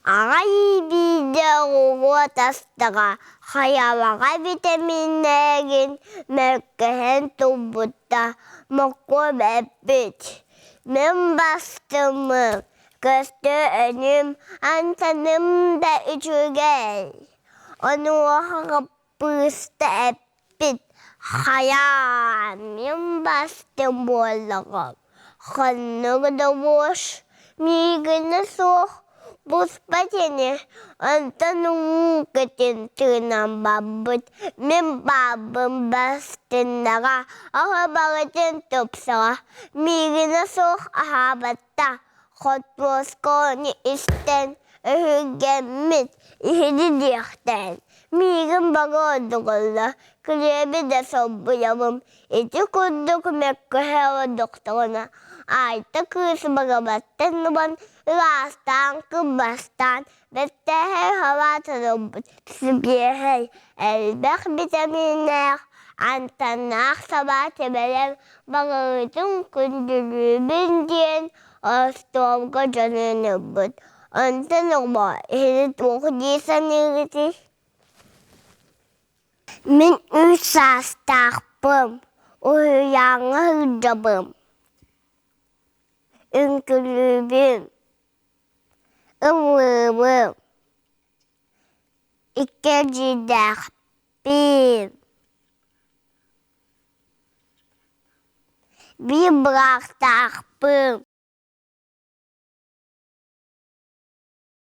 Ағай биде оғы тастыға, хаялаға витаминнегін мәккіхен тұбытта мұққым әппет. Мен бастымы, көсті өнім, антаным да үчігей. Оны оғыға пысты әппет, хая мен бастым болығым. Қаннығы бош, мигіні соқ. Бұспатені, антаның көтен тыңнан бабыт, мен бабым бастындаға, аға бағытын топсаға, мигіні соқ ахабатта, қотбосконы істен, үхігеммет, үхіді дектен. Мигін баға одығылы, күлебі де собыябым, еті күдді күмеккі хәуі доқтығына, айты күйісі бағабаттан нұбан, Lastan kıbastan, bettehey hava tanıbıt, sübiyehey, elbek vitaminler, antanak sabah tebeler, bağırtın kündülü bindiyen, astovga canını bıt, antanıkma, elit okudiysan ilgiti. Min 3 sastaqpım, uyuyanı hıcabım, ünkülübüm. Ümümüm, İkecidakbim, bir bıraktakbım.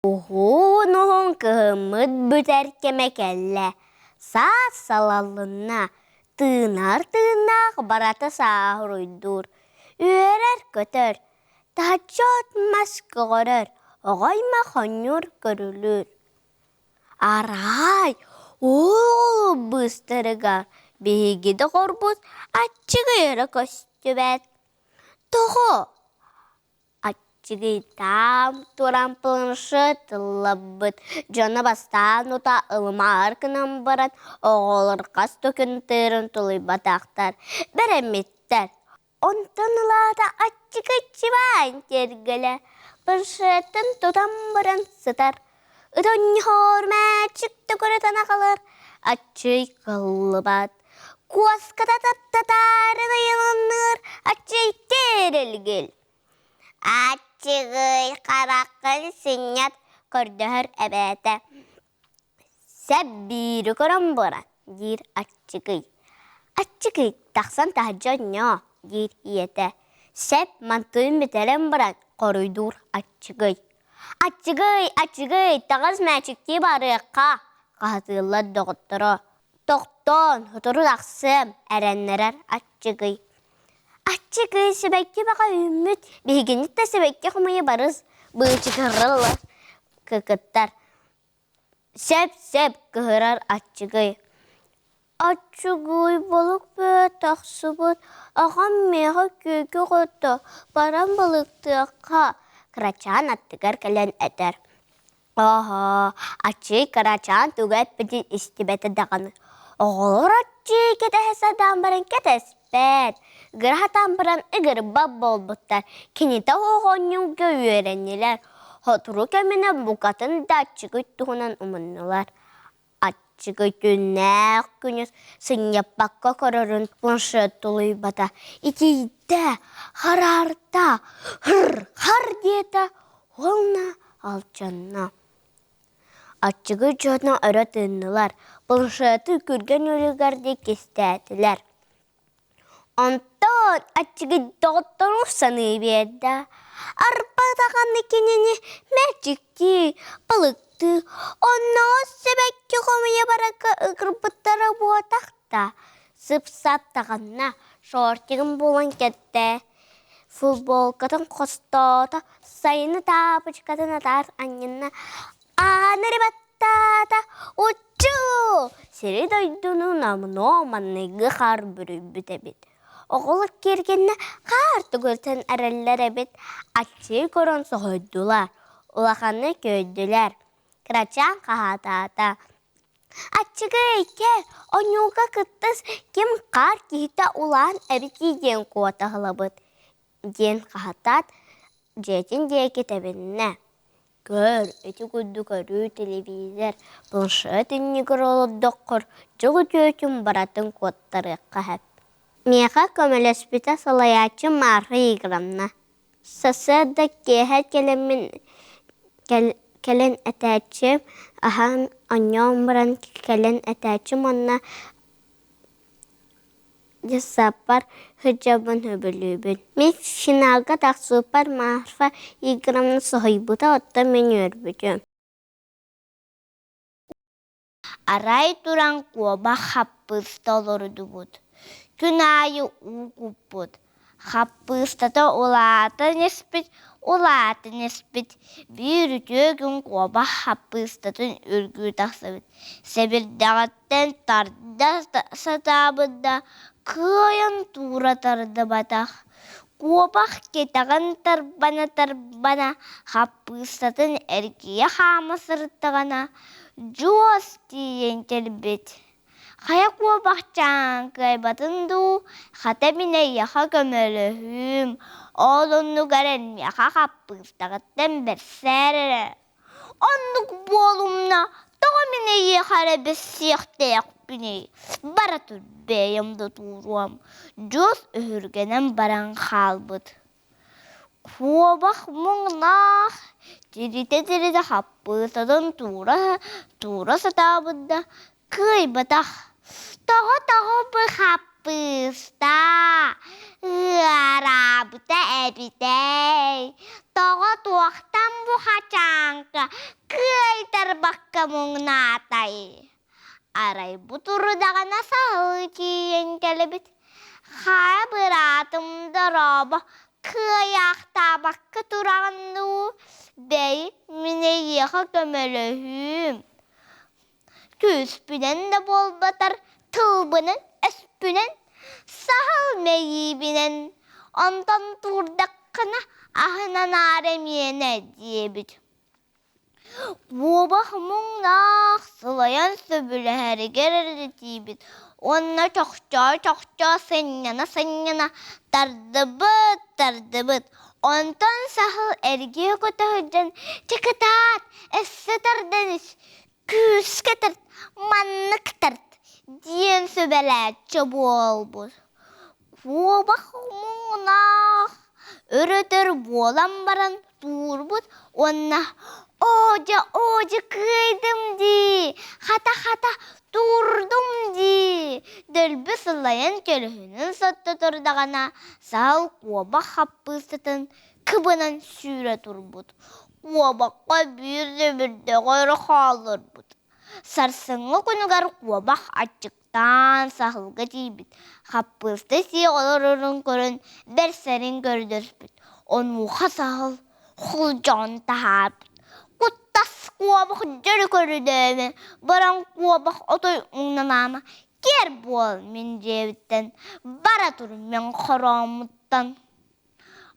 Nuhun kıhımıd büter kemekelle, saat salalına, tığnar baratı sağırıydur. Üyerer kötür, tahacot maskıgırır. Oğayma xonur görülür. Aray, oğul bıstırıgar. Bihigidi qorbuz, açıgıyırı köstübet. Toğu, açıgıy tam turan planşet lıbbıt. Canı bastan uta ılma arkınan barat. Oğulur kas tökün tırın tuluy bataktar. Beremitler. Ontanılada açıgıy çıvan tergele. Planşetin tutan baran sıtar. Ödön horma çıktı kurutana kalır. Açıy kıllıbat. Kuaskada tatarını yılınır. Açıy terilgil. Açıgıy karakıl sinyat kördühür ebete. Sebbiri kuran baran. Dir açıgıy. Açıgıy taksan tahaccan ya. Dir iyete. Seb mantığın biteren baran. Koruydur açıgıy. Açıgıy, tağız məçikti barıqqa. Qahatırlar doğutturu. Toqton, huturu daqsım, ərənlərər açıgıy. Açıgıy, sübəkki baqa ümmüt. Bihiginit de sübəkki xumayı barız. Bığı çıkarırlar. Kıkıttar. Sep, kıhırar açıgıy. Açıgıy, balık be, taqsıbıt. Ağam meha kökü qotu. Baran balıqtıqqa. Kıraçan attıgar kalen eder. Aha, açıy kıraçan tugat bidin istibete dağını. Oğulur açıy kete hesadan baran ketespet. Gırhatan baran ıgır bab bol buttar. Kinita oğonyum göğü öğreniler. Hoturu kömine bukatın da açıgıy tuğunan umunlular. Açıgıy günnek günüz sınyap bakka korarın planşet tuluy bata. İkiyde, hararda, har diyete, olna alcanna. Açıgıy çoğuna öğretindiler. Planşeti kürgen ölügardi kestediler. Ondan açıgıy doktorun sanıy biyede. Arpa dağını kenini mercikti, balıktı. Ondan sebekki komuya baraka ıgırpıttara bu atakta. Sıp-sap dağına şortigin bulan kette. Futbolkatın kostota, sayını tapıçkatın atar annına. Anarı battata, uçu! Seri doydunun amını manı gıhar bürü bütebit. Oğul kergenne kartı gölten ereller ebit. Açı koron soğuddular. Ulaqanı köydüler. Kıraçan kahatata. Açıgıy kel, onyuga kıttız kim kar kihita ulan ebiti den kuata hılabıt. Den kahatat, jetin diye kitabinne. Kör, eti kuddu körü televizor, planşet inniger oloddokkor, jogu tüötün baratın kodları kahep. Meha kömölöspüte salayatçı marı yigramna. Sası da keher kelen etəçim, ahan anyon baran kelen etəçim onna jasapar hıcabın höbülübün. Мен finalga taqsupar marfa yigramna sohaybuta otta men örbüdüm. Aray turan kuoba happısta olurdu bud. Gün ayı uğup bud. Happısta da olatı nespit. Bir gün kuoba happıstatın ürgü taksabit. Sebir dağıtten tarda satabıda kıyan tura tarda batak. Kuobak ketağın tarbana happıstatın erkiye hamasırtağına. Jos diyen kelbet. Kaya kuobakcan kaybatındu. Hatemine yaha gömölühüm. Oğlunu garen yaha happıstağıtten berserere. Onluk bolumna. Doğumine yahare besiyakte yakbine. Baratır beyimde turuam. Jos ühürgenen baran kalbıt. Kuobak muğnaq. Tirite happısadın tura satabında kıybatak. Tağı bu happısta. Arabıta ebitey. Tağı tuaktan bu haçanka. Kıytar bakka muğnatay. Aray bu turdağa nasıl kiyen kelebit. Kaya bıratımda roba. Kıyakta bakka turandu. Bey mine yıka gömölühüm. Küspünen de bol batar. Tılbının espünen. Sahıl meyibinen. Ondan turdakkana ahına naremiyene diyebit. Kuobak muğnaq sılayan söbülü heri gererdi diyebit. Onna çokça senyana tardıbıt. Ondan sahıl ergiye kota hıcan çıkıtat esse tardaniş küs ketart manlık tart diyen söbeletçe bol. Kuobak muğnaq öreter bolan baran turbut onna oca kıydım di hata durdum di dölbü sılayan kölühünün sattı turdağına sağ kuobak happısıtın kıbınan süre turbut. Kuobakka bir de gayrı kalır bud. Sarsıngı kunugar kuobak açıktan sahılga diyebit. Happısta si olurun körün berserin gördürspüt. Onu sahıl hulcan tahabit. Kuttas kuobak jörü körüdöme. Baran kuobak otoy unanama. Ger bol min jebitten. Bara tur men karamuttan.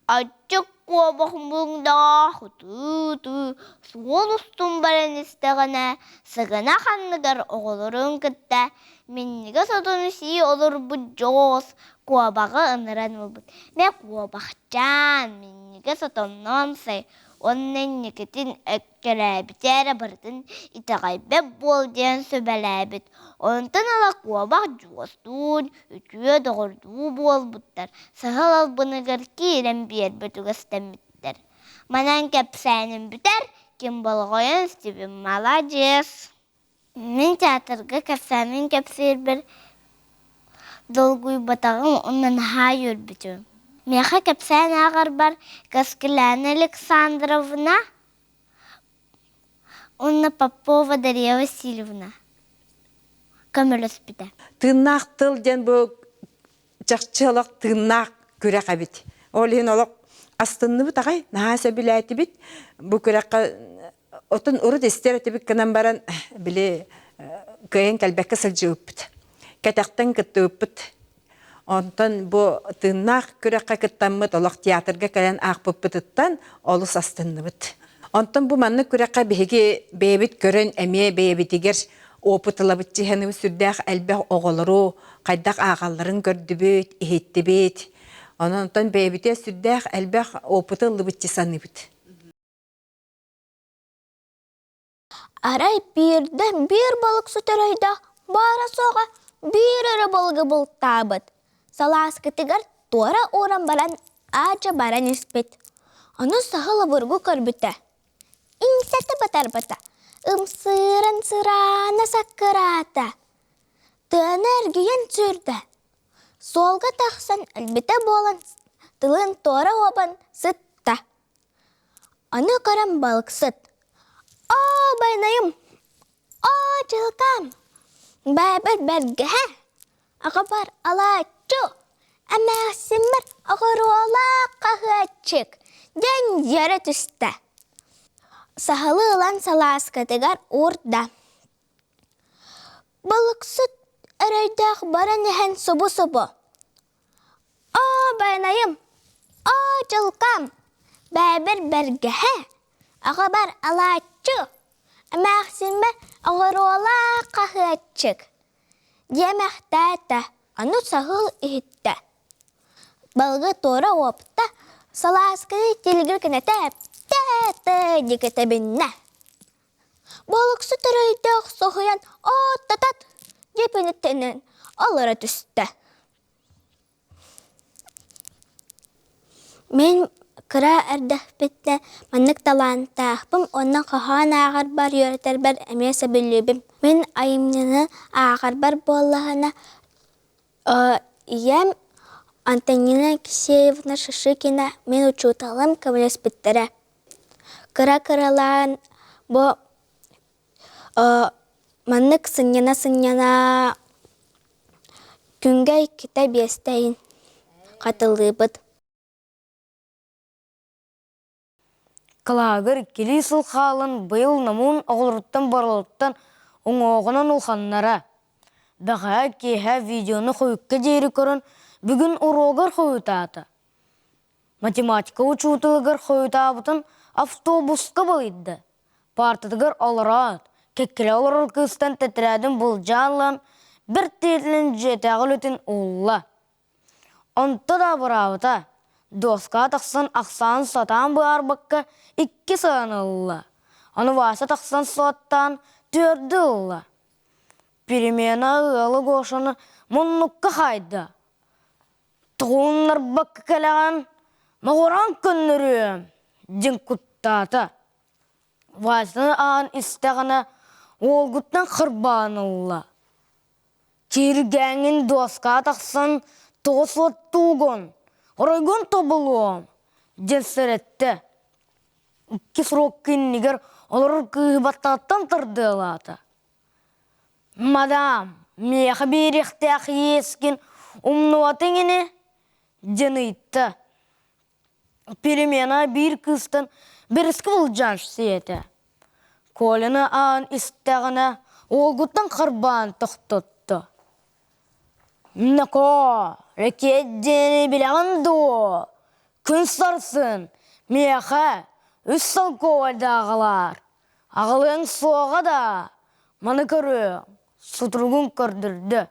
Açık kuobak mungda hututu. Suol ustun baran istagana. Sagana kanlıgar oğulurun kıtta. Minnige sotunu si olur bu jos. Kuobağı ınıran mı bud. Me kuobakcan minnige sotonun say. Onun niketin ekkelebiter bırdın itagaybe bol diyen söbelebit. Ondan ala kuobak jostun, ütüye doğurduğu bol butlar. Sahal albınıgar kiren bir betüges temmitler. Manan kepsenin biter, kim bolgoyan stibin malajes. Min teatrga kepsenin kepsir bir dolguy batağım ondan hayır bütün. Meha kepsen ağır bar Kaskilana Alexandrovna, Onna Popova Darya Vasilyevna. Kömölöspüte. Tırnak tılden bu çakçılık tırnak kürek abit. Olin olak astınlı bit ağay nahasa bilayeti bit. Bu kürek otun urut istereti bit kanan baran bile köyün kalbekka sılcı bit. Kataktan kıttı bit. Ondan bu tırnak kürekka kıttanmıt olak tiyatrga kalan ağpıpıtıttan olus astınlı bit. Ondan bu manlı kürekka bihigi beyabit görün emeye beyabitiger опытыла бит җиһәне сүрдәх әлбәх оголору кайдак агалларын көрдү бит иһитти бит онон бәйбите сүрдәх әлбәх опытылы бит саны бит Арай birden bir balık sütöreydi. Bara soğa bir ara balığı bultabıt. Salas ketigar tora oran baran aca baran ispet. Onu sahıla vurgu körbüte. İnseti batar bata. Imsıran sırana sakırata. Tığınar güyen sürde. Solga taksan elbite bolan. Tılın tora oban sıtta. Onu karan balık sıt. Aa baynayım. Aa cılkam. Bäber bergehe. Akabar alaççı. Ama simmer akarola kahıçık. Den yere tüste. Sahalıılan salas kategar orada. Balık süt araydak baran ehen sobu. Aa baynayım. Aa cılkam. Bäber bergehe. Akabar alaççı. Ama simmer akarola kahıçık. Yemekte anu sahıl ihitte. Balığı tora opta. Salaskı tilgir kine tep. Tete dikete binne. Balık su taraydak soğuyan o tatat. Cepini tenen alara tüste. Men kıra erdehbette manlık talantahpım ondan kahan ağır bar yöreter bar emese bülübüm. Men ayımnını ağır bar bollahana iyem Антонина Кисеевна Шишикина мен учуталым кавлеспиттере. Кыра-кыралан бо маннык сыньяна күнгәй китә бестәйин катылыбыт. Кылагыр кили сылхалын быйыл намун оғылруттан барылыттан оңоғынан улханнара. Бәға кейхә видеоны қойыққа дейірі көрін бүгін урогар қойытаты. Математика учутылығыр қойытабытын автобусқа болыйды. Партыдығыр алырат, кеккілі алырыр кыстан тәтірәдің бұл жанлан бір тетілін жетәғіл өтін ұлла. Онты да бұрауыта. Доска тақсан ақсан сатан бұғар баққа 2 сағанылла. Оны васа тақсан саттан 4 ұлла. Перемена ұлы қошыны мұнныққа қайды. Тұғынлар баққа кәліған мағыран күннірі ден күттаты. Васыны ағын істіғіні олғыттан қырбанылла. Кергәңін доска тақсан 9 тұғын. Орайгон тобылуым, денсіретті. 2 срок кіннігер олар күйбаттаттан тұрды алаты. Мадам, меқі беректәқ ескін умнуатыңыны денейтті. Перемена бір кыстын біріскі бұл жанш сеті. Колыны ағын істіғіні олғыттан қырбан тұқтытты. Нако, рекетдені білағынду. Күн сарсын, меха, үс салковадағылар. Ағылың соға да, маны көрі, сұтырғын көрдірді.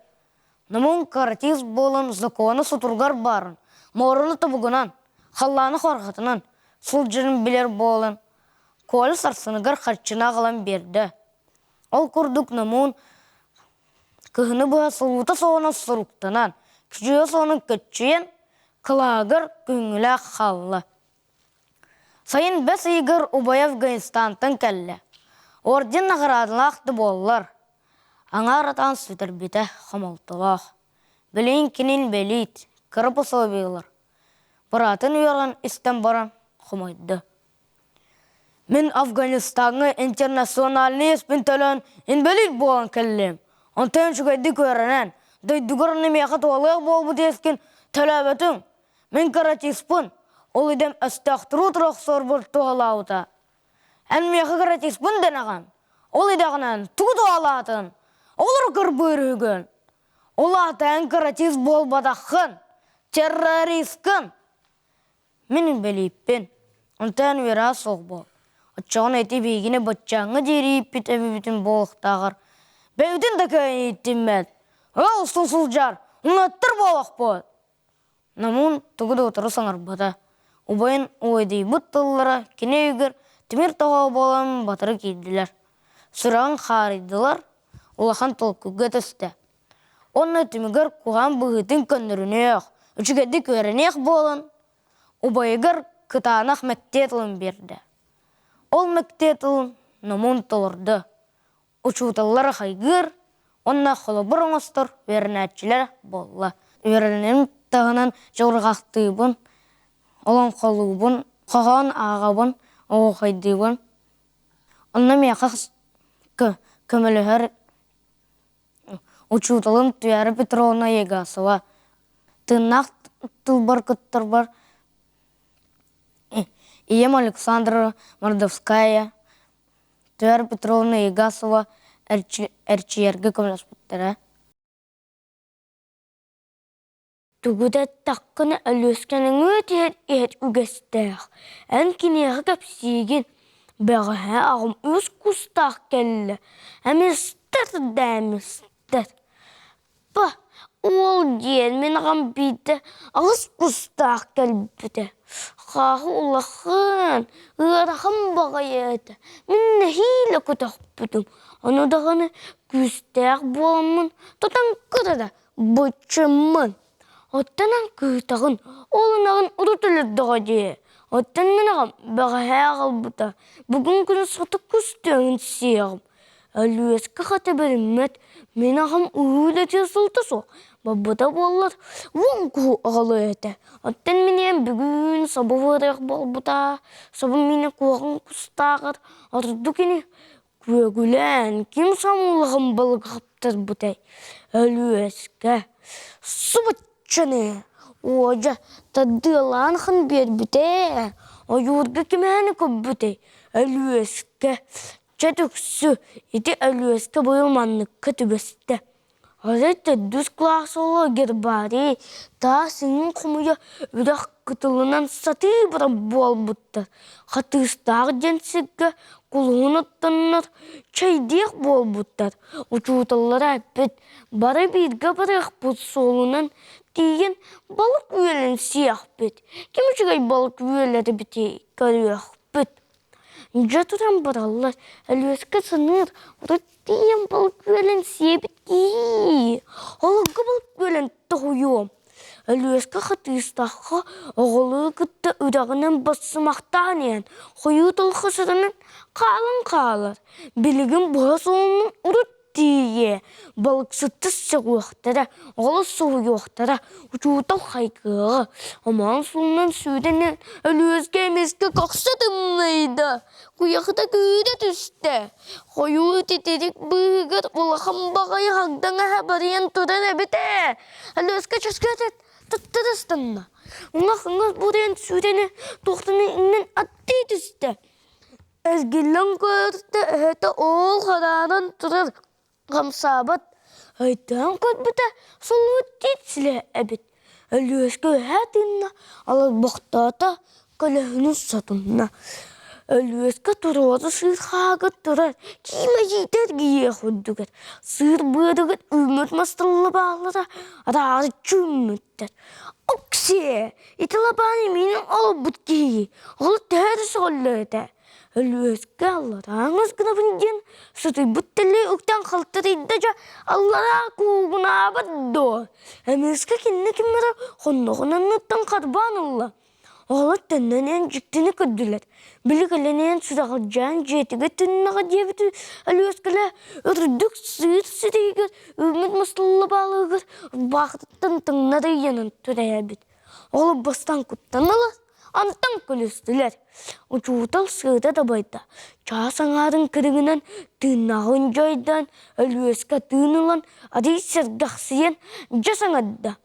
Намын каратиз болын законы сұтырғар барын. Морыны табығынан, қалланы қорғатынан, сұл жүрін білер болын. Колы сарсыныгар қарчына ағылан берді. Ол күрдік намын, кыһыны быһа сылуыта соғына сұруқтанан, күчүйе соғының көтчүйен, кылагыр күңілі қаллы. Сайын бәс игір убай Афганистантын кәлі. Орден нағырадылақты болылар. Аңар атан сүтір біті қамалтылақ. Білейін кенен бәлейт, кіріп ұсылбейлер. Бұратын үйерген істен баран қымайды. Мен Афганистанға интернациональный еспін төлін енбелейт болан кәлім. Онтайын шүгайды көрінен, дайдығырыны меқат олық болбы тескен тәләбәтің. Мен каратиспын, ол едем әстәқтіру тұрақ сорбыр туғалауыта. Ән меқы каратиспын денаған, ол едағынан тұғы туғалатын, олар кірбір үгін. Ол атайын каратист болбадақын, террористкін. Менің бәлейіппен, онтайын вера соқ бол. Отчағын әйті бейгіне батчаңы дейрейіп бітәбі бүтін болықтағыр. Бәуден де көйін еттіммәд. Ол сұл жар, ұнаттыр болақ бол. Намын тұғыды отыры саңар бата. Убайын ойдей бұттылылара кене үйгір тімер тауға болан батыры кейділер. сұрағын қарайдылар, улахан толкуға түсті. Онна түмігер куған бұғытын көндірінеқ, үчігеді көрінеқ болын, ұбайығыр кытанақ мәктетілін берді. Ол мәктетілін номун толырды. Учуталар қайғыр, онна қолыбыр оңыстыр верінәтчілер болы. Верінен тағынан жылырғақтығын, олон қолуыбын, қаған ағабын, оғайдығын. Онна меқақ көмілігір учуталын Түйәрі Петровна Егасова. Тынақ тұлбар күттір бар. Ием Александра Мордовская. Түйәрі Петровна Егасова әрчиерге көміліс біттірі. Түгіде таққыны әлөскенің өте үгестәқ. Ән кенеғі кәпсейген бәғі ағым өз күстақ кәлі. Әместер дәместер. Ба, ол ден мен ағам бейді ағыз күстақ кәлбіді. Қағы ұлақын, ұғарақын бағай әді. Мен хейлі күтақ бүдім. Оны дағаны күстәқ боламын. Тұтан күрді бұчымын. Оттанан күйтағын, олынағын ұрытылырдыға дей. Оттан мен ағам бағай ағыл бұта. Бүгін күні саты күстәңін сейғым. Әлуескі қаты бәріммәт, мен ағам ұйылы тесілді соқ. Бабыда болар, оң кү ағылы әті. Оттан менен бүгін сабы варық бол бұта. Сабы мені қоғын күстағыр. Арды кені көгілән, кем самылығын балығаптыр бұтай. Әлуескі. Сұбыт Чыны, ожа, тадылан хан бер бүте, ойурга кемәні көп бүте, әлуеске, чәтүксі, еті әлуеске бойылманныққа түбесті. Азетті дүз класылы гербари, та сенің құмыя үрақ күтілінен саты бұра бол бұттыр. Қатыстағы денсігі құлығын ұттаныр, чайдек бол бұттыр. Учуталары әппет, бары бірге біріқ бұт солынан дейін балық үйелін сияқ бет. Кемішігай балық үйелері біте көріқ бет. Жатыран баралар, әлуескі сыныр, ұрыт дейін балық үйелін сие біткі. Олығы балық үйелін тұғыйым. Әлуескі қатыстаққа оғылы күтті үдағынан басымақтан ең. Қойы тұлқы сырының қалын қалыр. Білігін бұға солының ұрыт дейі. Балық сұтты сығуақтары, оғылы соғуақтары, ұчуытал қайқығы. Аман сұлынан сөйденен әлуескі емескі қақсы тымнайды. Құяқыда күйді түсті. Қойы өтетерек бұғығыр олақан бағай қағдаңа әбариян тұрар әбіті. Әлуескі часкетет тұттырыстынна. Оңақ бұрен сөйдені тоқтыны иннен атты түсті. Әзгелін көрді әті ол қарарын тұрар. Қамсабыт, айдан көтбіті сол өттетсілі әбіт. Әлуескі әтінна, алар бұқтата көлігінің сатынна. Әлуескі тұрады сыр қағыт тұрар, кеймі жейтер кейе құддығыр. Сыр бұрығыт үміт мастылы бағылыра, арары чүміттер. Оксе, итілабаны менің ол бұткейі, ол тәрі солы әді. Әлуескі аллараңыз гынабынден, сұты бұттылы өктен қалтырыйды жа, аллара қуғына бадды. Әмескі кенне кемері қоннығынан ұттан қарбан ұлла. Оғылы түнненен жүктіні көдділер. Білігіленен сұдағыл жан жетігі түннаға дебіті әлуескілі үрдік сүйір сірейгір, өмет мұстылы балығыр, бақыттың тыңнары енін түрі әбіт. Оғылы бастан күттанылар. Антан көлістілер. Учутал сыйда да байда. Часаңарын кірігінен тынағын жайдан, әлуескі тынылан, адей сәргақсиен жасаңадда.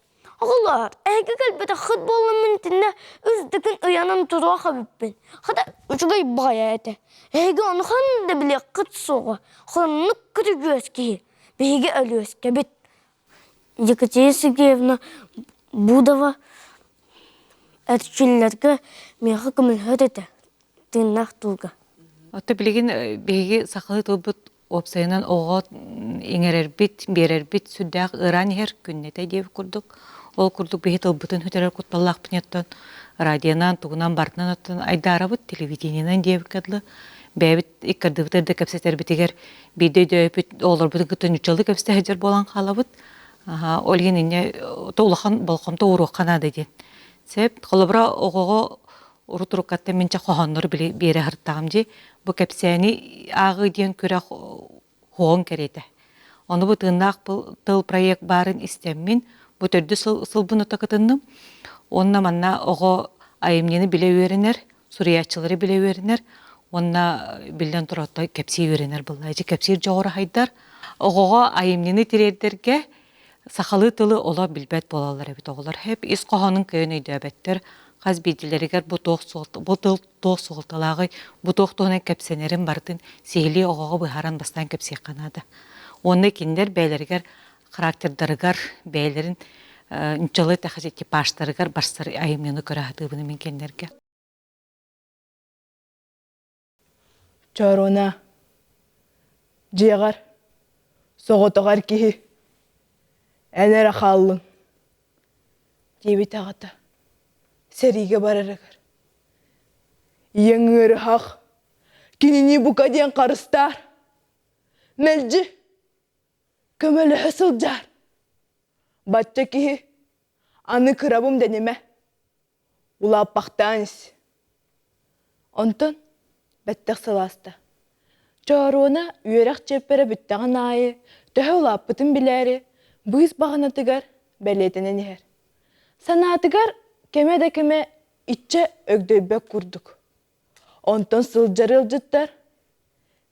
Оғылар, әйгі кәлбеті құт болымын тінді үздігін ұянын тұруа қабіппен. Қада үшігай бая әті. Әйгі оны қанды біле құт соғы. Құлынық күрігі өскейі. Бейгі әлуескі бет. Екатерина Сергеевна Будова әртшілерге меға көмілхөр еді, тыңнақ тұлға. Отто білеген беге сақылы тұлбыт опсайынан оғат еңерербит, берербит, сүддәқ ыран ер күннеті деп күрдік. Ол күрдік беге тұлбытын хүтерер күтталлақ пінеттен, радионан, туғынан, бартынан оттан, айдарабыт, телевидениянан деп кәділі. бәбит иккардыбытырда кепсетербитигер биде дөйпүт олорбутун кытын үчалды кепстехежер болан халабыт. Олген инне толахан балкамта уруқана деден. Сеп колобра огого урутуруккатта менче хохоннор бере хырттагамжи бу кепсени агы ден көрө хоон керете. Оны бу тыыннаак тыл проект барын истеммин бу төрдү сылбын отакытынным. Онна манна ого айымнени биле үйренер, суриячылары биле үйренер. Онна билден туроттой кепси үйренер буллайжы кепсир жоғыры хайдар. Огого айымнени тирердерге сахалы тылы ола билбет болалар эбит оголар. Хеп ис кохонун кöyün өйдөбеттер. Каз бидилеригер бу тыл тоқ сугулталагы бу тоқтуна кепсенерин бардын сehili огого быхаран бастан кепси канады. Онны киндер бәйлергер характердарыгар бәйлерин үнчалы тахажи типаштарыгар барсар айымнени көрәһдыбыны мен кендерге. Чарона, жегар, соғытығар кихи, әнер ақалың. Дебет ағата, сәриге барарығар. Еңір хақ, кенені бұқаден қарыстар. Мәлжі, көмілі хысыл жар. Батча кихи, аны кырабым дәнеме. Улап бақтаныз. Онтон, бәттіқ сыласта. Чаруына үйерақ чеппері бүттіған айы, төхі ұлаппытын біләрі, бұйыз бағынатығар бәлетінен ер. Санатығар кеме итче өгдөйбәк күрдік. Онтон сылжары ұлжыттар.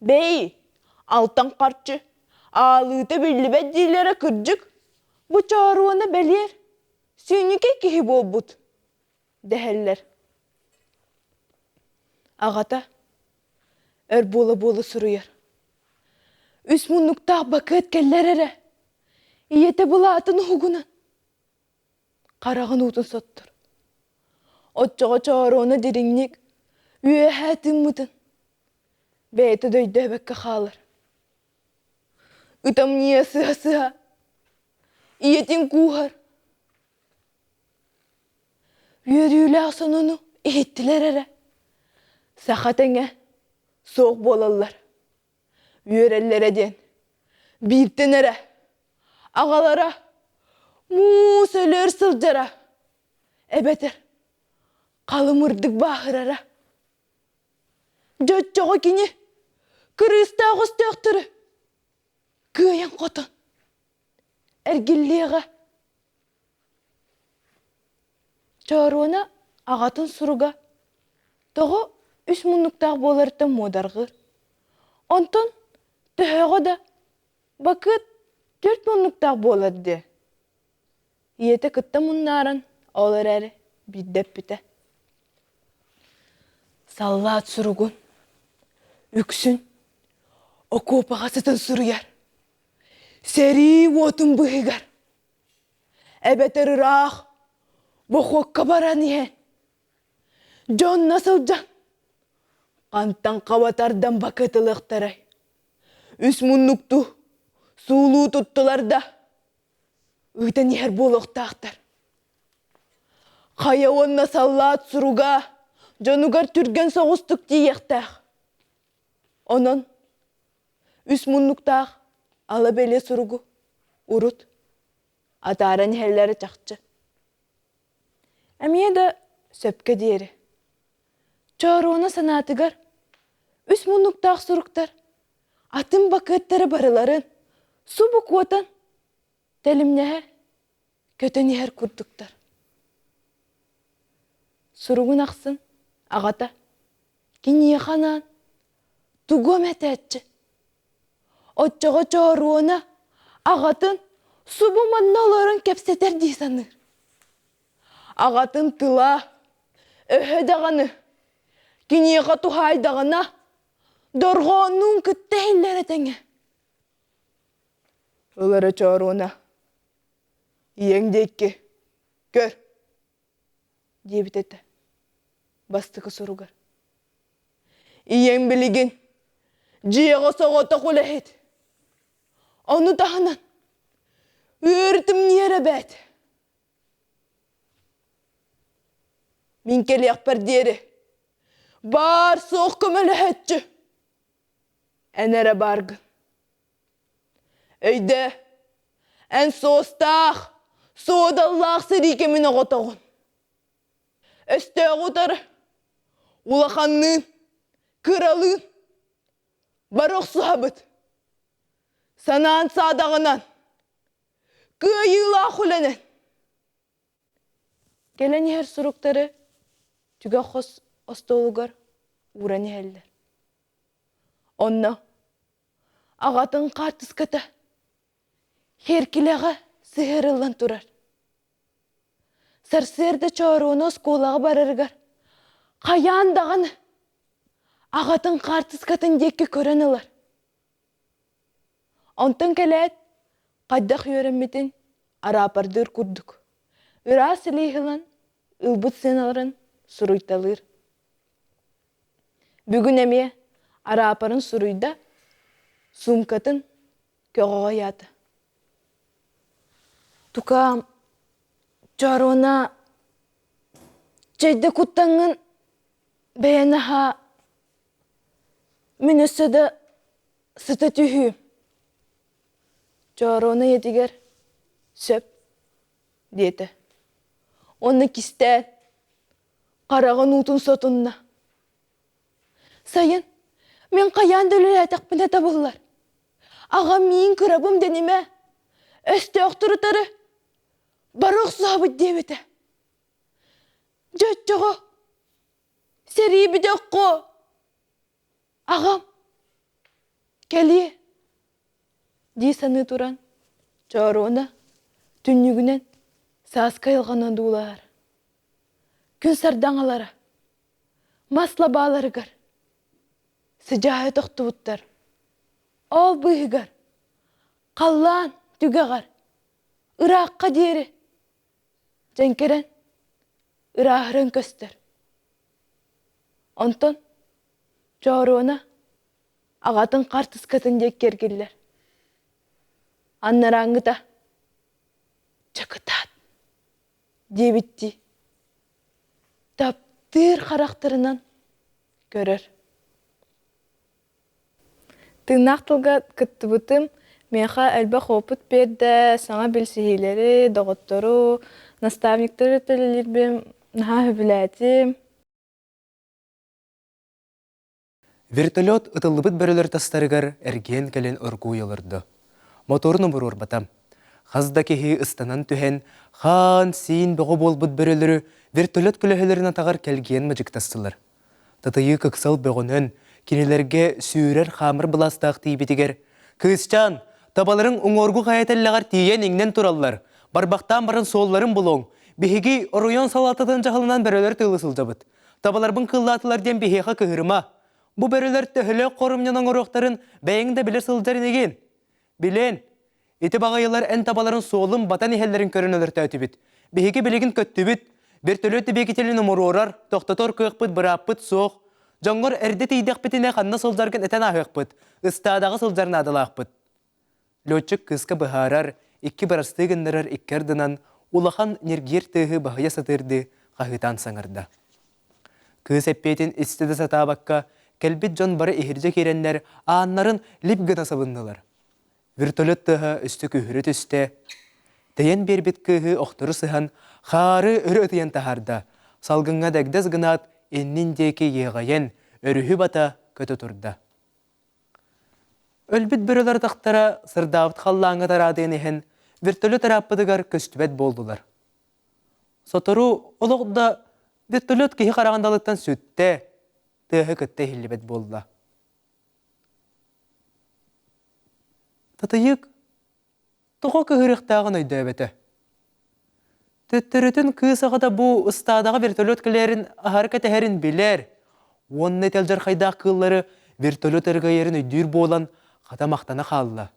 Бәй, алтан қарчы, алыты білі бәддейлері күрджік. Бұ чаруына бәлер, сүйніке кехі бол бұд. Дәхәллер. Ағата, өр болы сұруяр. Үс мұннықтақ бақыт кәллер әрі. Иеті бұла атын ұғынан. Қарағын ұтын соттыр. Отчыға чаруына деріңнек, үйе әтін мұтын. Бәйті дөйді бәккі қалыр. Үтім не сыға-сыға. Иетін куғар. Үйерілі ақсан оны еттілер әрі. Сақатыңа соқ болалар. Үйерелер әден. Біртін әрі. Ағалара. Мұсөлер сылжара. Әбәтір. Қалымырдық бағыр ара. Жөтчоға кені. Кырыстағы стөқтірі. Күйен қотын. Әргіллеға. Чаруына ағатын сұруға. Тоғы үш мұнықтақ боларыттан модарғыр. Онтон түхіға да бақыт 4 мұнықтақ болады. Иеті күтті мұннарын олар әрі биддеп біті. Саллат сұруғын, үксін, окопаға сытын сұруяр. Сәрі отын бұғығар. Әбәтір ұрақ, бұқуаққа баран ен. Жон насыл жан. Қантан қаватардан бақытылықтарай. Үс мұннуқты суылу тұттыларда. Үйтін ер болуқтақтар. Қая онна саллат сұруға, жонуғар түрген соғыстық дейектақ. Онын, үс мұннуқтақ, ала бәле сұруғы, ұрут, атаран хәлләрі чақчы. Әмие да сөпке дейірі. Чаруына санатығар, үс мұннуқтақ сұруқтар, атын бақыттары барыларын, су бұқуатан, тәлімнәе көтен ер күрдіктар. Сұруғын ақсын, ағата, кенее қанан, туғым әтәтші. Отчаға чаруына, ағатын, су бұманналарын кәпсетер дейсаныр. Ағатын тыла, өһедағаны, кенеға тухайдағына, дорғанын күттәйлер әтәңе. Олары чаруына, еңдекке, көр, дебіт әті, бастықы сұруғар. Иең білеген, жиеға соғыта қолы әт. Оны тағынан, өртім нері бәт. Мен келі ақпар дері, бар соқ көмілі әтчі. Enere bargın. Öyde, en soğustağ, soğudallağ serikemine qotoğun. Östeğe qotarı, ulaqanlığın, kralığın, barok suhabıt. Sanağın sadağınan, kıyıla xulenen. Gelen her surukları, tüge xos ostolugar, uğran eheller. Onna, ağatın qartıskata, herkilağa sihirıllan turar. Sarserde çağırığına skolağa bararıgar. Kayan dağını, ağatın qartıskatın dekki kören alar. Ondan kelet, qaddaq yöremmetin arapardır kurduk. Üra silihılan, ılbıt senaların suruytalır. Bugün emeye araparın suruyda, sumkatın köğağa yatı. Tukam, çarona, çayda kuttanın beyanaha, minüsede sıta tühü. Çarona yetiger, söp, diyete. Onu kisten, qarağın utun sotunna. Sayın, men qayan dölüle taqpına tabıllar. Ağa min kırabım denime, östeğ turutarı, barok sabit devete. Cötçoğu, seri bir dökkü. Ağam, geliye. Di sanı turan, çağırığına, tünnügünen, saz kayılğanan duğular. Gün sardaŋalara, masla bağlarıgar. Sıcağı toqtubuttar. Ol bıyıgar. Qallan tügegar. Iraqqa deri. Cenkeren, ırağırın köster. Onton, çağırığına, ağatın qartıskatın dekkergiller. Annarangı da, çakıtat, debitti. Taptır karakterinden görür. Tırnak tılga kıttıbıtım, meha elbe hoput berdi, sana bilsihileri, doktoru, nastavnikleri tölelirbim, naha hübilatim. Вертолет ытыллыбыт бөрөлөр тастарыгар эрген келен ыргуу йылырды. Моторunu бурur батам. Хазда кеһи ыстанан түһен, хан син бого болбут бөрөлөрү вертолет күлөһөлөрүнө тагар келген мыжыктастылар. Татыйы кыксал бөгөнөн кинелерге сүүрер хамыр быластаак тийбитигер. Кыысчан, табаларың уңоргу хаятеллагар тиен иңнен тураллар. Барбактан барын соолларын булоң. Биһиги оруйон салататын жахылынан бөрөлөр тылысылжабыт. Табаларбын кыллатылар ден бихиха кыһырыма. Bu börülөр töhülö qorumnyanan oroqtарын bäýiňde bilir sıljaryn egen. Bilen, iti bagayılar en tabaların soğulun batan ihellerin körünölür tätübit. Bihiki biligin köttübit, bir tölötü bekitelini murorar, tohtator kıqpıt, bırappıt, soğ. Jongor erdet idekpitine xanna sıljargın eten ahıqpıt, ıstadağı sıljarın adalaqpıt. Löçük kıska bıharar, iki barasты gındarar ikkerdinan, ulahan nergir tığ bahaya satırdı, qahıtan sanırdı. Kız eppetin istedi satabakka, kelbit jon barı ihirce kerenler ağanların lip gına sabındılar. Virtolot tıha üstü kühürüt üstte. Deyen bir bit kıhı oqturu sıhan, xarı örü öteyen taharda. Salgınga degdez gınat, ennindeki yeğayen, örühü bata kötü turda. Ölbit bürüler taqtara sırdavut xallağına taradığın ehen, virtolot arappıdıgar köstübet boldular. Sotoru oluqda virtolot kihi qarağındalıktan sütte, tıhı kıtte hillibet bolda. Tatayık, tuğu kıhırıqtağın öydöbete. Tüttürütün kıysağıda bu ıstadağı virtolot kilerin hareket eherin biler. Onun etelcer xaydağ kılları virtolot ergayerin öydür bolan qadamaqtana xalla.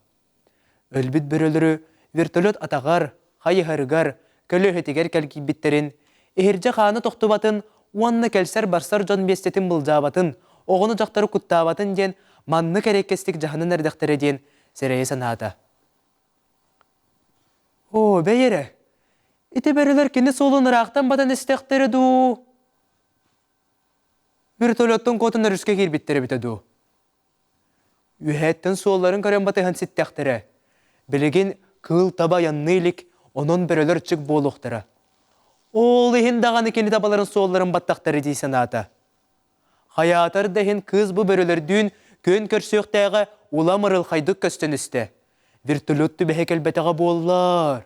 Ölbit börölürü virtolot atağar, xayı harıgar, kölü hetiger kelkibitterin, ehirce xanı toxtubatın, onunla kelser barsar jon bestetin bulcabatın, oğunu jaqtarı kuttabatın den, manны kerekkestik jahanın erdektere den, sereye sanata. O, beyere, iti börülür kini solun ıraqtan batan istektere du. Virtolottun kotun örüske kirbittere bite du. Ühetten soğulların karen batıhan sittəxtərə. Bilgin kıl taba yannıylik, onun börölөр çık boğuluqtara. Ol ihin dağan ikini tabaların soğulların battaqtары deysen ata. Hayatar dehin kız bu börölördüğün kön körsöktəğe ulamırıl xaydıq köstön üstte. Virtülöttü behekel betağa boğullar.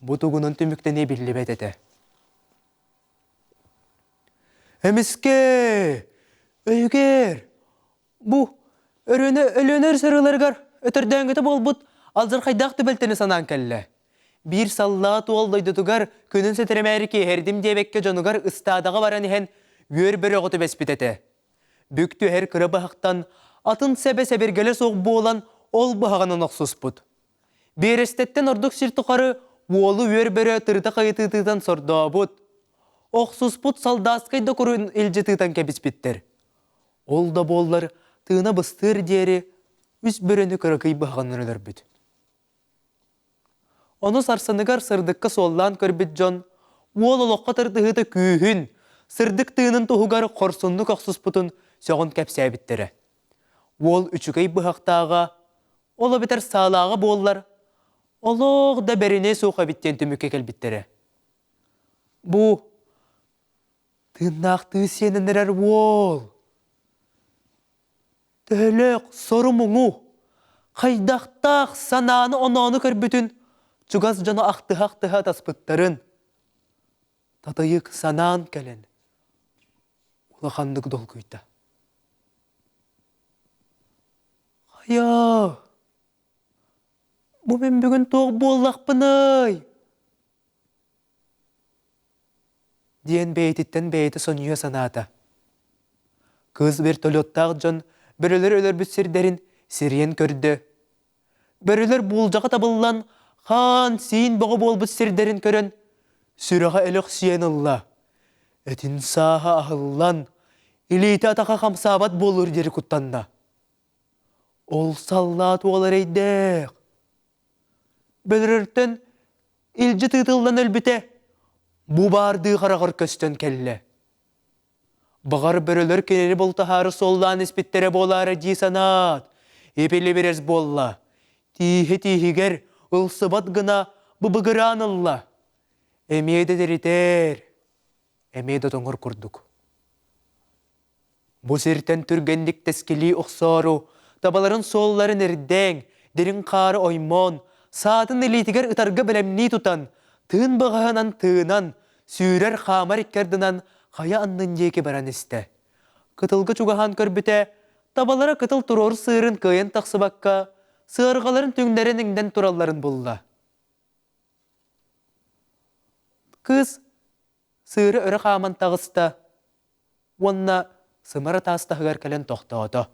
Bu tuğunun tümükteni billibet ete. Emiske, öyger, bu ölönör sarılargar ötürdöngütü bolbut alzır xaydaq tübelteni sanan kelle. Bir sallat oldaydı tugar könün seteremeri herdim debekke jonugar ıstadağa baran ihen gör bir oğutu bespit ete. Büktü her kırabı haqtan atın sebergeler soğuk boğulan ol bağanın oqsus bud. Bir estetten orduk sirtuqarı oğlu gör bir tırta kayıtıtıdan sordu bud. Oqsus bud saldaskayda kurun ilci tıtan kebispittir. Ol da bollar tığına bıstır diyeri üz börünü kırakıy bağanırlar büt. Onu sarsanıgar sırdıkka sollan körbit jon, oğul oloqqa tırtıhıda kühün, sırdık tığının tuhugar korsunluk oqsus butun soğun kepsəbittere. Oğul üçükey bıhaqtağa, ola biter sağlağa bollar, oloq da berine soğuqa bitten tümüke kelbittere. Bu, tığnaq tığ senenler oğul. Tölök sorumuŋu, qaydaqtaq sananı onanı körbütün, çugaz jana aqtıha taspıttarın. Tatayık sanan kelen, ulaqandık dolguyda. Haya, bu men bugün toğ bollaqpınay. Diyen beytitten beyti sonuyor sanata. Kız bir tölöttaq jon, böröler ölör bütsirderin siriyen kördü. Böröler bulcağa tabıllan, han sin boğu bol bütsirderin körön, sürağa elok siyen Allah. Etin saha ahıllan, iliti ataqa kamsabat bolur deri kuttanna. Ol sallat olar eydek. Bölürörtten ilci tıtıldan ölbüte, bu bardığı qaraqır köstön kelle. Bağar börölör keneli bol taharı soldan ispittere bolara di sanat. Epeli birez bolla. Tihiger, ılsıbat gına bıbıgıran Allah. Emiyede deriter. Emiyede toңur kurduk. Bu sirten türgenlik teskili oqsaru, tabaların solların erdeň, derin qarı oymon, saatın elitiger ıtargı bilemni tutan, tığın bağıhanan tığınan, sürer xamar ikkerdinan, Kaya andan yeki baran iste. Kıtılgı çugahan körbüte, tabalara kıtıl turor sığırın kıyın taqsı bakka, sığırgaların tüңlerinden turalların bulla. Kız, sığırı örü qaman tağısta, onna sımara tağısta hıgar kelen toxtoğdu.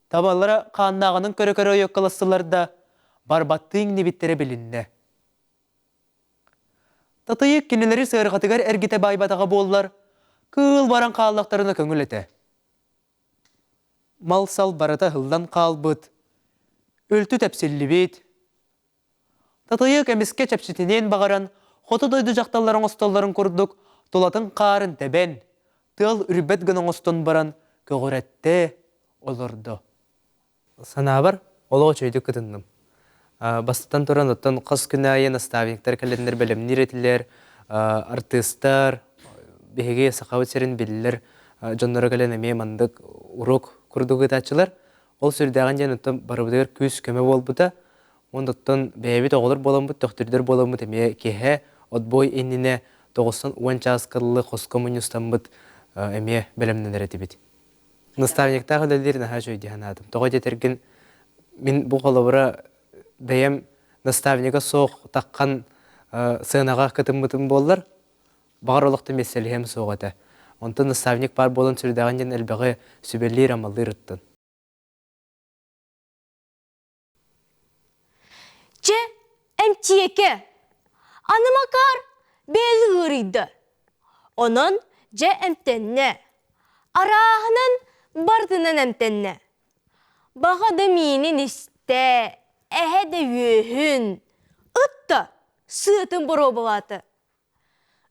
Tabalara qannağının körü yokkalassılar da, barbattığın nibittere bilinne. Tatayık kinileri sığırgatıgar ergite baybatağa bollar, kıl baran qağallaqtarına köngül ete. Mal sal barata hıldan qalbıt, öltü tepsilli bit. Tatayık emiske çepsitinen bağaran, xotu doydu jaqtalların ostolların kurduk, tolatın qarın teben, tıl ürbet gının oston baran, kögürette olurdu. Sana var, oloğu çöydü kıtındım. Bastıtan turan ottan qas künayen astavinkler kalender belemnir etiler, artistlar, behege saqavat serin bilirler, jonlara kalen eme mandık uruk kurduk etaçılar. Ol sürdağın jan ottan barabıdır küs köme bolbuta, ondottan bebit oğulur bolamut, tohtürder bolamut eme kehe, otboy enine toğustan uan çaskırlı qoskomunyustambıt eme belemneler etibit. Nastavinkta qaleldir naha şöydü hanadım. Toğa jetergin min bu qalabıra Dayam nastavniga soğuk taqqan sığınağa kıtım bollar, bağır oluqtu meseli hem soğuğada. Ondan nastavnik bar bolun sürdağın jen elbeği sübelli ramallı rıttın. Ce emtiyeke, anımakar bel gırıydı. Onun ce emtenne, arağının bardının emtenne. Bağa da minin iste, ehe de yühün, ıtta sığıtın borobalatı.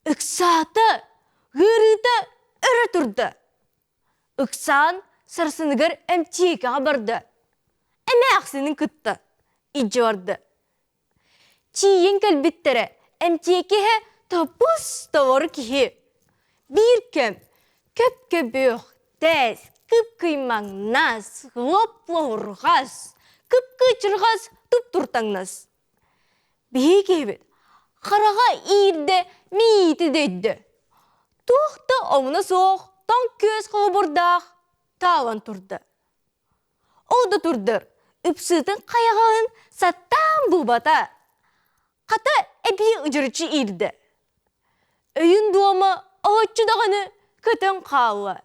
Iksatı, gırıda örü turdu. Iksan сарсыныгар әмтиекаға барды. Әмі ақсының күтті, иджі барды. Чиен кәлбіттері әмтиекеге тапыс тавары кихи. Bir köp-köpüq, təz, kıp-kıymağnaz, lop-lorğaz, kıp-kıçırğaz, tup-turtağnaz. Bir kebet, qarağa iyirde, miyiti deydi. Tuğda omuna soğuk, tan köz qıbırdaq, tavan turdu. O da turdur, üpsütün qayağın sattan bulbata. Qata ebi ıcırıcı iyirdi. Öyün duama ağaççı dağını kötün qalı.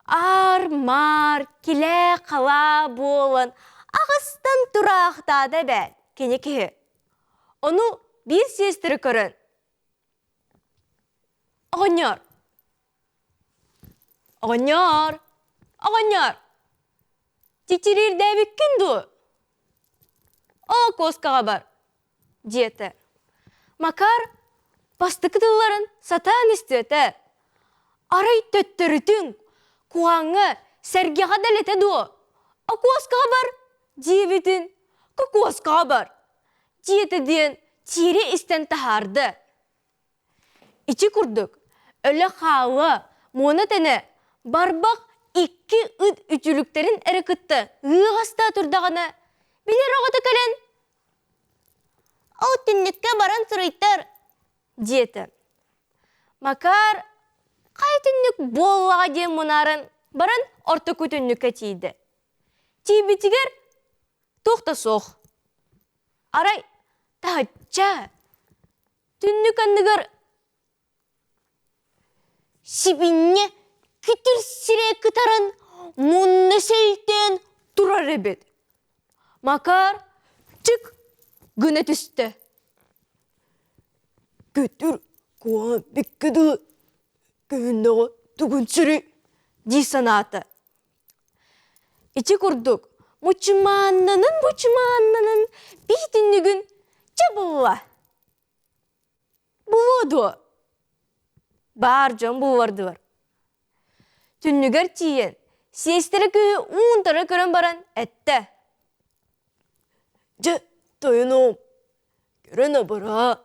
Ar-mar, kile qala bolun, ağıstan duraqda da bәl, keneki. Onu bir sestiri körün. Ağanyar. Ağanyar. Ağanyar. Çiçirir de bükündü. O koskağa bar. Diyete. Makar bastıkıdılların satan isteter. Aray töttürütün kuağını sergiye dalete du. O koskağa bar. Diyebitin. Koskağa bar. Diyete diyen çiri isten tahardı. İçi kurduk. Öyle xağı, monatene, barbaq iki üd üçülüklerin erekıttı. Hığasta turdağına. Bilir oğudu kalen. O tünlükке baran sırıytır. Diyeti. Makar, qay tünlük bollağa diyen munarın baran orta tünlükке tiydi. Tiybitiger, toqta soğ. Aray, tahatça. Tünlük andıgar Sibinne kütür sire kıtarın munne seyten durar ebed. Makar çık güne düştü. Kütür kuan bikkıdı güne tugun sire di sanatı. İçi kurduk. Muçmanlanın bir dinlügün çabılla. Buludu. Barcan bu vardı var. Tünnüger çiyen, sesleri köyü untara kıran baran ette. Ce, toyunum, görene bara,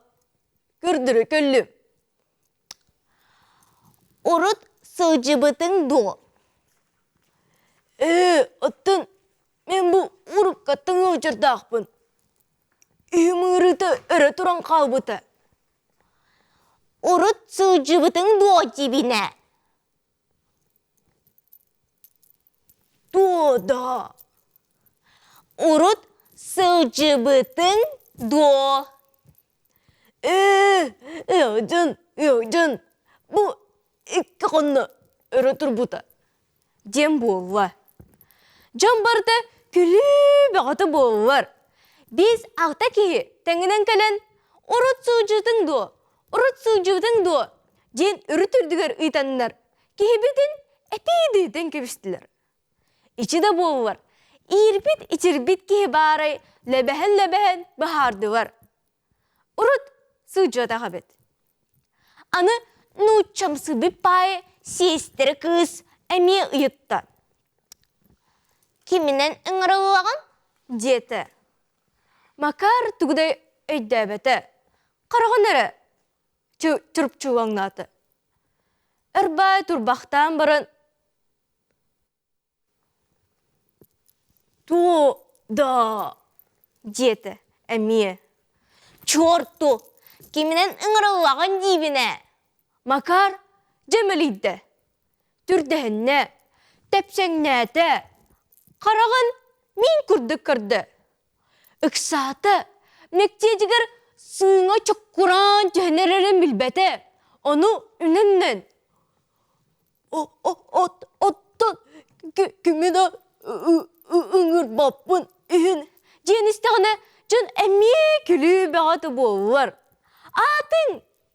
gördüre köllüm. Orut sığcıbıtın doğu. Attın, men bu uruk kattın uçırdağpın. Ümürütü öre turan kalbıtı. Urut sığcıbıtın doğu cibine. Doğuda. Urut sığcıbıtın doğu. Yağcan. Bu iki konu öre turbuta. Cem boğuva. Cem barda külü bağıtı boğuvar. Biz ağta ki tenginen kalen urut sığcıbıtın doğu. Urut sığcıbıtın doğu. Jen ürütürdüger uytanlar. Kehebedin epeyden kebiştiler. İçi de boğuvar. İrbit içirbit kehebaray lebehen bahardı var. Urut sığcıbıta habet. Anı nuçamsı bir pay sesleri kız emi ıyıttı. Kiminen ıngırılağın? Diyete. Makar tügüde öydebete. Qarağınları çırp çuğanladı. Erbay turbaqtan barın. Da diyete emiye. Çortu. Kiminen ıngırılağın dibine. Makar cemeliydi. Türdehenne. Tepsengnete. Qarağın min kurduk kırdı. Iksatı. Mekteciger sığına çokkuran cehennererin bilbete. Onu ünenden. Ottan kimine ıngır babın ühün. Cihan istağına can emmiye külü bağıtı boğuvar.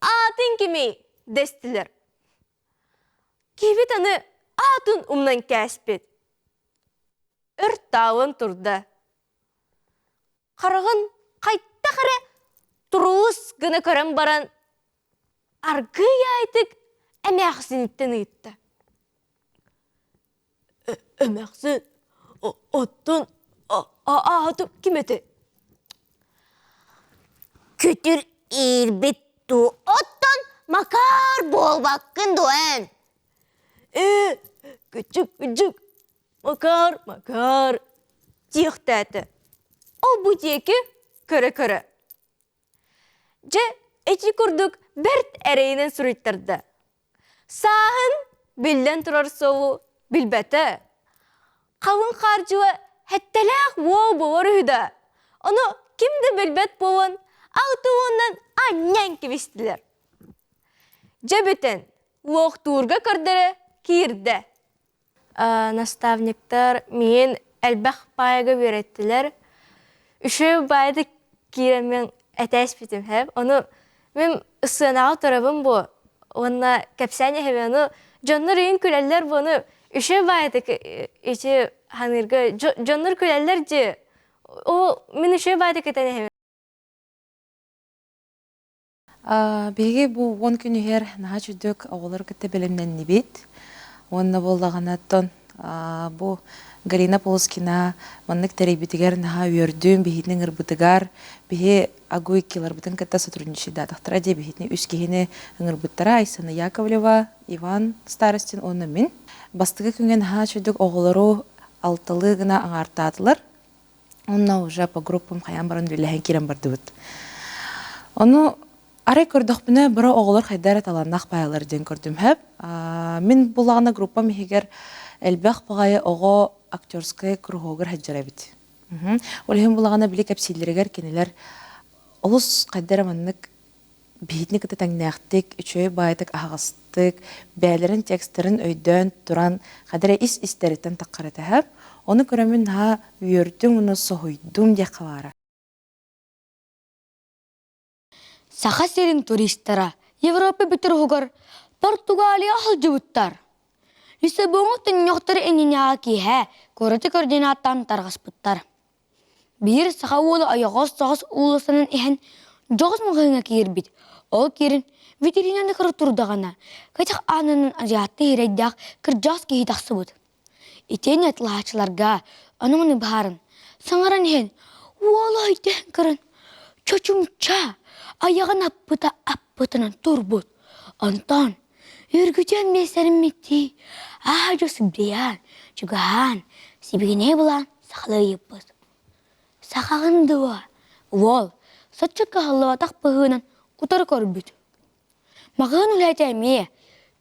Atın kimi destiler. Kibit anı atın umdan kəspet. Ört dağın turda. Qarağın qaytta qara turus gına karan baran argı yaydık emeğsinitten ıйtты. Ömeksin. Ottun. Atıp kimeti? Kütür irbit du ottun makar bol bakkın duen. Küçük küçük. Makar. Cik däti. O bu deki köre. Ce eci kurduk bert ereyinin sürüttürді. Sahın bilden turar soğu bilbete. Kavın karcıva hettelek wo bovar hüda. Onu kimde bilbet boğun ağtuğundan annen kiviştiler. Cebeten voğturga kırdırı kirde. Nastavniktар мен әлбәқ байығы береттілер. Үші байды киремен әтәс бітім хәп. Оны мен ысынаға тұрабым бұ. Оны кәпсәне хәп. Оны жонныр үйін күләлер бұны. Үші байды іші ханырғы жонныр күләлер же. О, мен үші байды кетәне хәп. Беге бұл 10 күні хер наға жүдік оғылар кітті білімнен небет. Онна болдағанаттан бұл Галина Полскина маннык тәрейбетігер наға өрдім бейхетінің ұрбытығар бейхе агуйкелар бұтын кітті сотрудничайда тақтыра де бейхетіне үскехіне ұрбыттара Айсана Яковлева, Иван Старостин, оны мен. Бастығы күнген наға жүдік оғылару алтылы ғына аңартатылар. Онна уже по группам қаян барын біліхен керен барды бұд. Оны арай көрдіқ бұны бірі оғылар қайдар аталаннақ байалар ден көрдім әп. Мен бұлағына группа мехегер әлбәқ бағайы оғы актерскай кругогыр хаджара бит. Олығын бұлағына білік әпсейлерігер кенелер олыс қайдар аманнық бейітні кіті тәңнәқтік, үшөй байытық ағыстық, бәлерін текстерін өйден тұран қадары ис-истереттен таққарыты әп. Оны көремін ға үйердің ұны соғойдым де қавары. Саха серин туристтара Европа битер хугар Португалия халжыбыттар. Лиссабонга төньяктар эненяга киһә, көрәте координаттан таргаспыттар. Бир саха улы аягас сагыс улысының иһен жогыс мыгыңа кирбит. Ол кирин ветеринарны кыртурдагана. Качак анын ажатты хирәддәк кырҗас ки тахсыбыт. Итен атлачларга анымны барын. Саңаран иһен улай дән кырын. Чочумча аяғын аппытынан турбут. Антон, үргітен месерім метті. Ажосы бреян, чугахан, сибігіне бұлан сақылы еппіз. Сақағын дуа. Ол, сатчыққа ғылыватақ бұғынан ұтар көрбіт. Мағын үләйті әме,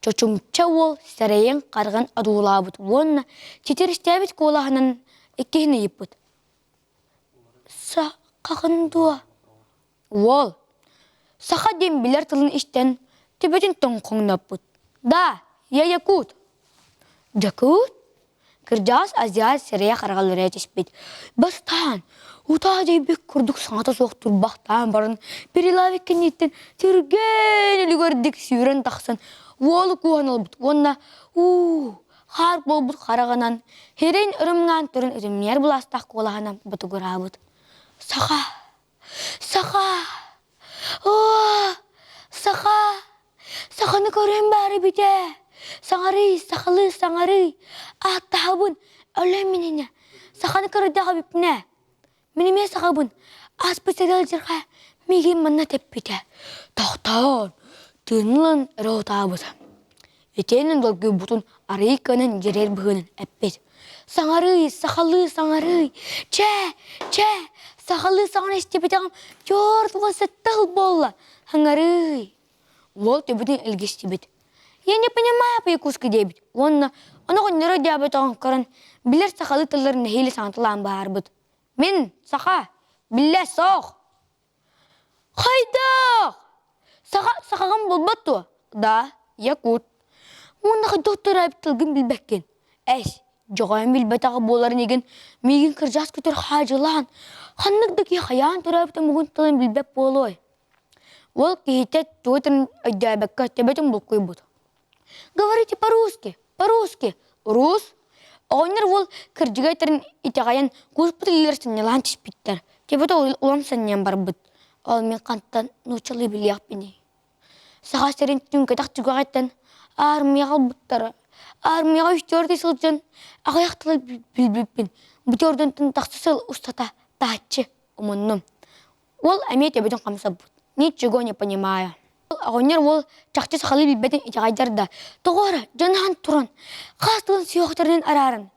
чочумча ол сәрейін қарған адулабыт. Онна тетерістәбіт қолағынан еккені еппіз. Сақағын дуа. Ол, саха дем билер тылын іштен тепетін тоңқоңнап бұд. Да, я якут. Якут? Кыржас азиат сәрия қарғалыр әтеспет. Бастан, ұта дейбек күрдік саңата соқтыр бақтан барын. Перелавек кенеттен түрген әлі көрдік сүйрен тақсын. Олы куған албыд. Онна, қар болбыд қарағанан. Херен үрімған түрін үрімнер бұластақ қолағанан бұты көрабыд. Саха. Сақаны көрем бәрі біде. Саңары. Аттағабын, өлем меніне. Сақаны көрдіға біпіне. Меніме сақабын, аспы сәдел жырға меген манна теп біде. Тоқтауын, тыңлын әрі отағабыды. Етенін долғы бұтын арайқанын жерер бұғынын әппет. Саңары. Сақалы саңар істепетіғым жордығы сәттіғыл болла. Хаңары. Ол төбітін әлгістебет. Я не понимаю по якушке дебет. Онна қоннары дебетіғым көрін. Білер сақалы тылларын нәхейлі саңтылан бағар бұд. Мен сақа. Біле соқ. Қайдақ. Сақағым болбатту. Да, якут. Оннаға доктор әбіттілгін білбәккен. Әш. Жоғайын білбәтіға боларын еген, меген кіржас көтір қажылан. Қаннықдық еқаян тұрабыты мұғын тылын білбәп болуай. Ол кейтет туытын өйдәбәкка төбетін бұл қой бұд. Говорите по-русски. Рус? Оғыныр ол кіржігайтерін итеғайын көспітілерсін нелан түспеттер. Төбеті олам сәннен бар бұд. Ол мен қанттан нұчалы білияқ біне. Саға сәрін түн кәтақ түгағайттан армияғал бұттары. армияға 3-4 сылжан ағаяқтылы білбіліппін. Бұтөрден тын тақсысыл ұстата тахатчы ұмынным. Ол әмет өбетін қамса бұд. Ничего не понимаю. Ағонер ол чақчы сақалы білбетін итағайдарды. Тоғыра, жанаған тұрын. Қастығын сүйоқтарынан арарын.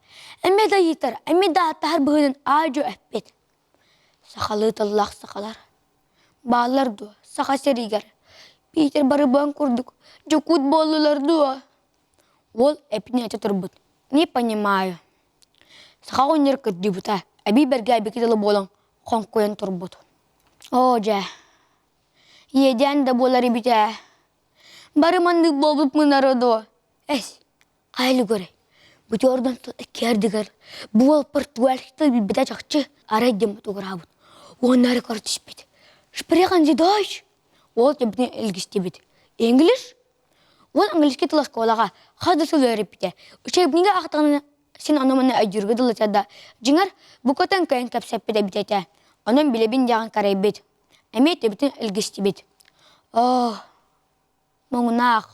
Әме да етір, әме да аттағар бұғынан ажу әппет. Сақалы тыллақ сақалар. Bağlar du, saka seriger. Peter bari bang kurduk, jokut bollular du. Ол эпне это турбут. Не понимаю. Сака онер кырдыбыта. Аби берге аби киталы болон конкоен турбут. О, жа. Еден да болар бите. Бары манды болбут мынароду. Эс, кайлы көрө. Бути ордан кердигер. Буол португалькты бите чакчы. Арайдем туграбут. Онары картишпит. Шпрехан зидойч. Ол тебне элгистебит. English? Ол английский тылы школаға қады сөйлері бите. Үшебінге ақтығын сен аноманы әйдіргі дылытады. Жыңар бұқытын көйін кәпсәппеді бітеті. Оның білебін жағын қарай бет. Әме тебітін элгистебит. О, мұңынақ.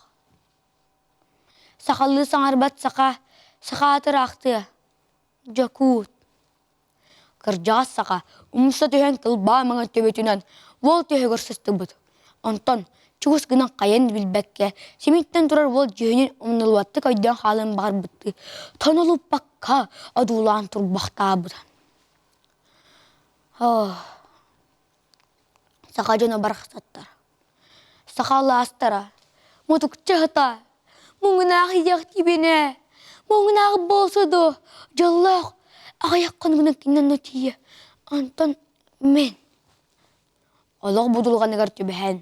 Сақалы саңарбат сақа атыр ақты. Жакут. Кыржағыз сақа ұмыса түйен қылба маңа төбетінен ол түйегір сысты бұд. Онтон, чуғыз гынан қайын білбәкке, семеттен тұрар ол жүйенен ұмнылуатты көйден қалын бағар бұдды. Тонылып баққа адулан тұр бақта бұд. Сақа жөні барқсаттар. Сақалы астара. Мұтықчы ғыта. Мұңынағы ектебене. Мұңынағы болсыды. Жаллақ. Ағаяқ қонғының кенен өтейі. Антон мен. Олық бұдылған егер төбән.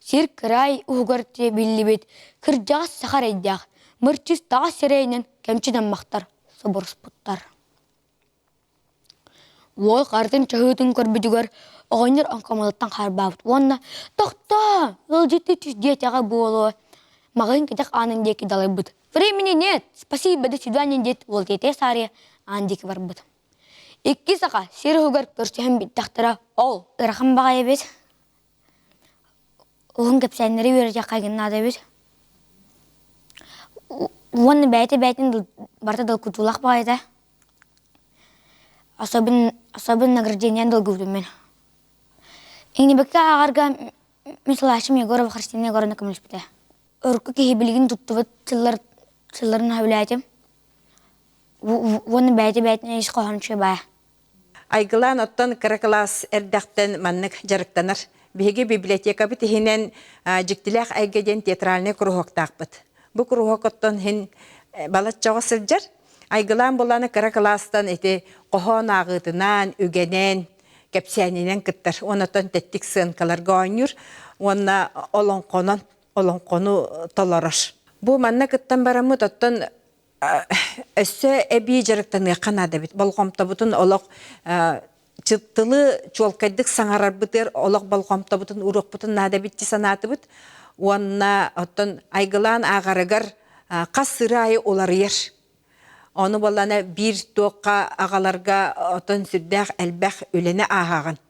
Сер кірай ұғырты білі бет. Кіржағыз сақар әйдіғ. Мұрчыз таға серейінен кәмчіден мақтар. Собырыс бұттар. Ол қардың чағытын көрбідігер. Оғыныр анқамалыттан қарбауыд. Онна, тоқта, ол жетті түзде тәға болу. Мағын кетек анын декі далай бұд. Времени нет, спасибо, до свидания, дед. Ол тете сария, ан декі бар бұд. Икки сақа, сері ғығар көрсем бет тақтыра. Ол, ұрақын баға ебет. Оғын кәпсәнері өрі жақайгын ады ебет. Оны бәйті барта дыл күтулақ бағайды. Особын награждениен дыл күвдім мен. Инебекке ағарға мисалашым Егорова Христина Егоровна көміліспіді. Үркі кейі білген тұттывы тылларын хавлайтым. Оны бәйті-бәйтіне еш қоғаншы бая. Айгылан оттан каракалас әрдәқтен маннық жарықтанар. Беге библиотека біт хинен жіктіләқ әйгеден театральный круғоқтақ біт. Бұ круғоқ оттан хин балат жоғы сылжар. Айгылан боланы каракаластан әте қоған ағытынан, үгенен, кәпсәнінен кіттір. Онытан тәттік сынқаларға ойныр. Онна олонқону толараш. Бұ манна кіттен барамыд оттан өссі әбей жарықтаны қанады бит. Болғамта бұтын олық чыттылы чуалкайдық саңарар бұтыр, олық болғамта бұтын ұруқ бұтын нада бітті санаты бұт. Онна оттан айгылан ағарығар қас сыры айы олар ер. Оны боланы бір тоққа ағаларға отын сүрдәқ әлбәқ өлені ағағын.